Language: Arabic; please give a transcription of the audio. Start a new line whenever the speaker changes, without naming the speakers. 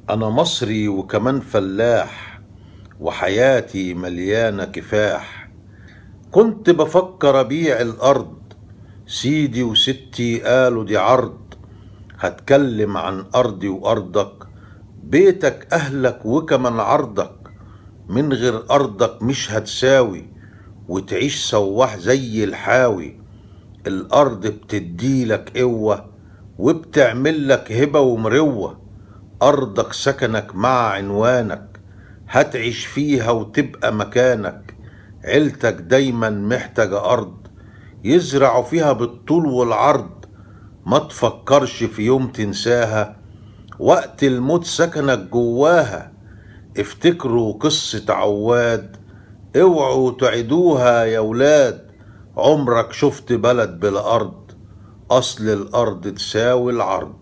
أنا مصري وكمان فلاح، وحياتي مليانة كفاح. كنت بفكر أبيع الأرض، سيدي وستي قالوا دي عرض. هتكلم عن أرضي وأرضك، بيتك أهلك وكمان عرضك. من غير أرضك مش هتساوي، وتعيش سواح زي الحاوي. الأرض بتديلك قوة، وبتعملك هبة ومروة. أرضك سكنك مع عنوانك، هتعيش فيها وتبقى مكانك. عيلتك دايما محتاجة أرض، يزرعوا فيها بالطول والعرض. ما تفكرش في يوم تنساها، وقت الموت سكنك جواها. افتكروا قصة عواد، اوعوا تعيدوها يا ولاد. عمرك شفت بلد بلا أرض؟ أصل الأرض تساوي العرض.